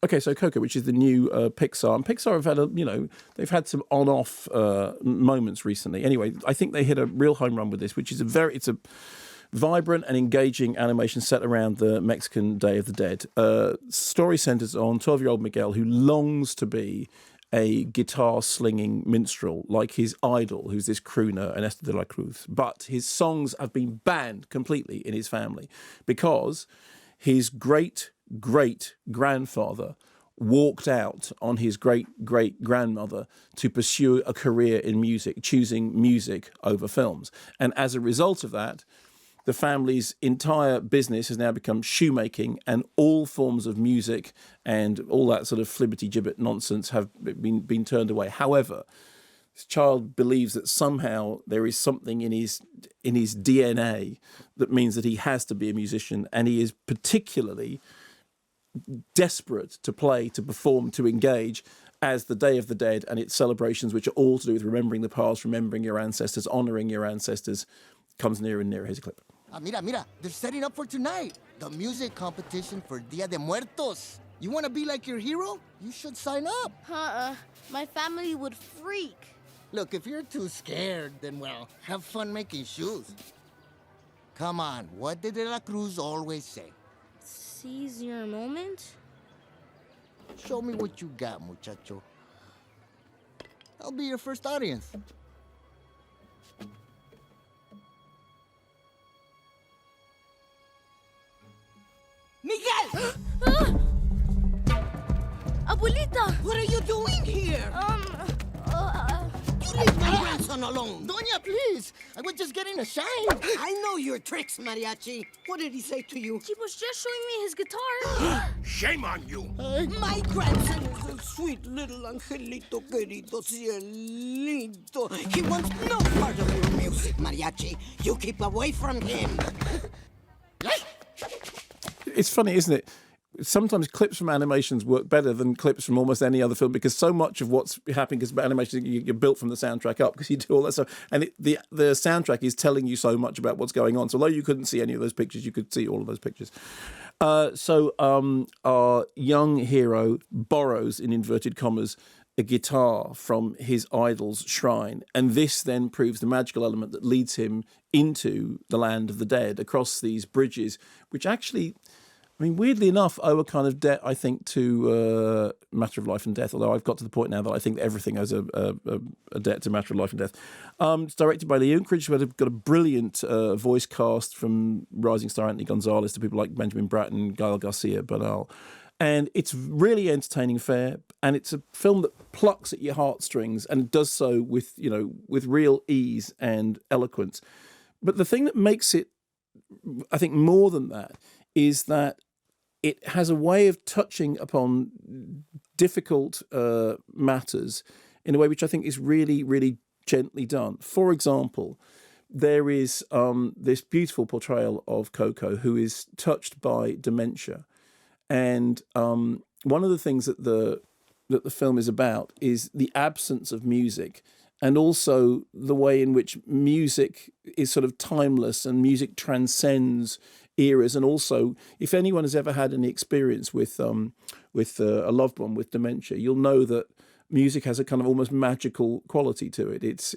Okay, so Coco, which is the new Pixar, and Pixar have had they've had some on-off moments recently. Anyway, I think they hit a real home run with this, which is it's a vibrant and engaging animation set around the Mexican Day of the Dead. Story centers on 12-year-old Miguel, who longs to be a guitar-slinging minstrel like his idol, who's this crooner, Ernesto de la Cruz. But his songs have been banned completely in his family because his great-great-grandfather walked out on his great-great-grandmother to pursue a career in music, choosing music over films. And as a result of that, the family's entire business has now become shoemaking, and all forms of music and all that sort of flibbity-gibbet nonsense have been turned away. However, this child believes that somehow there is something in his DNA that means that he has to be a musician, and he is particularly desperate to play, to perform, to engage as the Day of the Dead and its celebrations, which are all to do with remembering the past, remembering your ancestors, honouring your ancestors, comes nearer and nearer. Here's a clip. Mira, they're setting up for tonight. The music competition for Dia de Muertos. You want to be like your hero? You should sign up. My family would freak. Look, if you're too scared, then, well, have fun making shoes. Come on, what did De La Cruz always say? Seize your moment? Show me what you got, muchacho. I'll be your first audience. Miguel! Abuelita! What are you doing here? You leave my grandson alone. Doña, please. I was just getting a shine. I know your tricks, Mariachi. What did he say to you? He was just showing me his guitar. Shame on you! My grandson is a sweet little angelito querido cielito. He wants no part of your music, Mariachi. You keep away from him. It's funny, isn't it? Sometimes clips from animations work better than clips from almost any other film, because so much of what's happening is animation, you're built from the soundtrack up, because you do all that stuff. And the soundtrack is telling you so much about what's going on. So although you couldn't see any of those pictures, you could see all of those pictures. So our young hero borrows, in inverted commas, a guitar from his idol's shrine. And this then proves the magical element that leads him into the land of the dead, across these bridges, which actually, I mean, weirdly enough, owe a kind of debt, I think, to Matter of Life and Death, although I've got to the point now that I think that everything owes a debt to Matter of Life and Death. It's directed by Lee Unkrich, who had got a brilliant voice cast, from rising star Anthony Gonzalez to people like Benjamin Bratton, Gael Garcia Bernal. And it's really entertaining fare, and it's a film that plucks at your heartstrings, and does so with real ease and eloquence. But the thing that makes it, I think, more than that, is that it has a way of touching upon difficult matters in a way which I think is really, really gently done. For example, there is this beautiful portrayal of Coco, who is touched by dementia. And one of the things that the film is about is the absence of music, and also the way in which music is sort of timeless, and music transcends eras. And also, if anyone has ever had any experience with a loved one with dementia, you'll know that music has a kind of almost magical quality to it. It's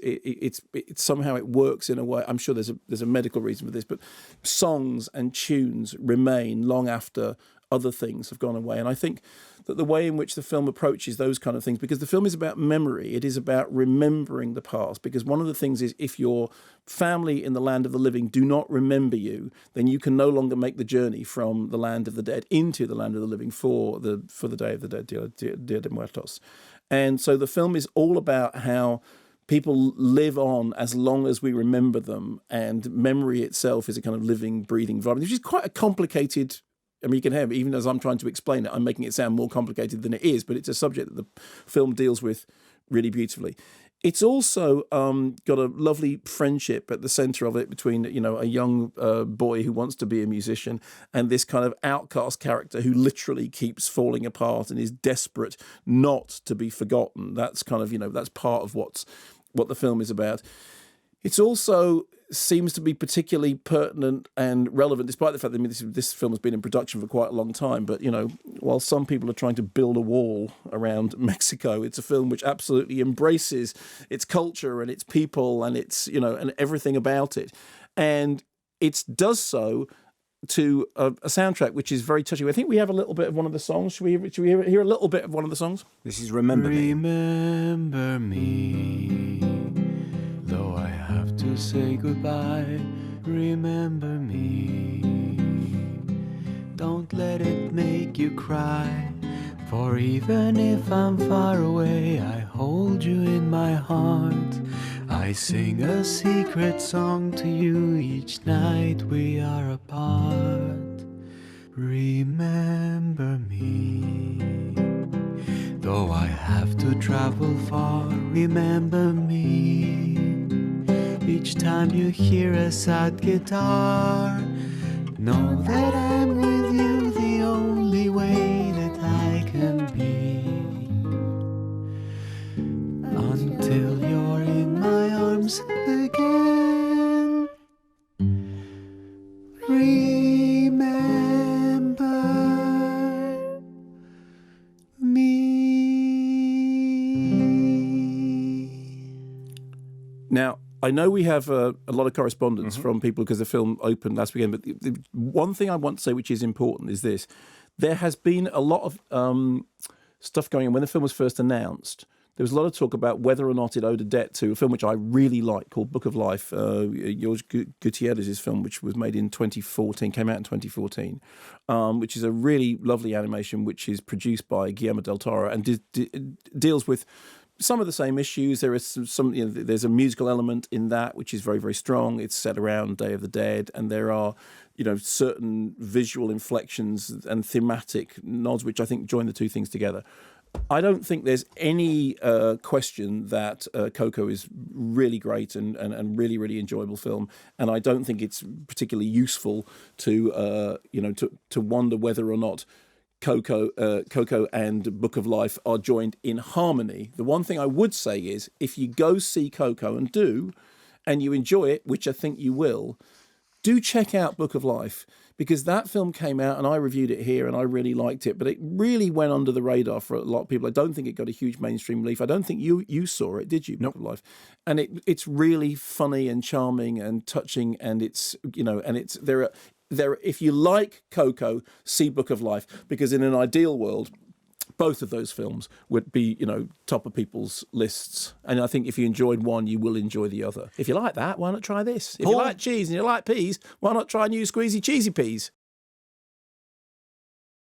somehow it works in a way. I'm sure there's a medical reason for this, but songs and tunes remain long after other things have gone away. And I think that the way in which the film approaches those kind of things, because the film is about memory, it is about remembering the past. Because one of the things is, if your family in the land of the living do not remember you, then you can no longer make the journey from the land of the dead into the land of the living for the Day of the Dead, Dia de Muertos. And so the film is all about how people live on as long as we remember them, and memory itself is a kind of living, breathing vibe, which is quite a complicated. I mean, you can have, even as I'm trying to explain it, I'm making it sound more complicated than it is, but it's a subject that the film deals with really beautifully. It's also got a lovely friendship at the centre of it between, a young boy who wants to be a musician and this kind of outcast character who literally keeps falling apart and is desperate not to be forgotten. That's kind of, that's part of what the film is about. It's also seems to be particularly pertinent and relevant, despite the fact that this film has been in production for quite a long time. But, while some people are trying to build a wall around Mexico, it's a film which absolutely embraces its culture and its people and its, and everything about it. And it does so to a soundtrack which is very touching. I think we have a little bit of one of the songs. Should we hear a little bit of one of the songs? This is Remember Me. Remember me, though I have to say goodbye. Remember me, don't let it make you cry. For even if I'm far away, I hold you in my heart. I sing a secret song to you each night we are apart. Remember me, though I have to travel far. Remember me, each time you hear a sad guitar. Know that I'm with you the only way that I can be, until you're in my arms again. Remember me. Now, I know we have a lot of correspondence from people because the film opened last weekend, but the one thing I want to say which is important is this. There has been a lot of stuff going on. When the film was first announced, there was a lot of talk about whether or not it owed a debt to a film which I really like called Book of Life, George Gutierrez's film, which was made in 2014, came out in 2014, which is a really lovely animation which is produced by Guillermo del Toro and deals with some of the same issues. There is there's a musical element in that which is very, very strong. It's set around Day of the Dead, and there are certain visual inflections and thematic nods which I think join the two things together. I don't think there's any question that Coco is really great and really, really enjoyable film, and I don't think it's particularly useful to wonder whether or not Coco and Book of Life are joined in harmony. The one thing I would say is, if you go see Coco and you enjoy it, which I think you will, do check out Book of Life, because that film came out and I reviewed it here and I really liked it, but it really went under the radar for a lot of people. I don't think it got a huge mainstream relief. I don't think you saw it, did you? Book of Life, and it's really funny and charming and touching, and it's there. If you like Coco, see Book of Life, because in an ideal world, both of those films would be, top of people's lists. And I think if you enjoyed one, you will enjoy the other. If you like that, why not try this? If you like cheese and you like peas, why not try new squeezy cheesy peas?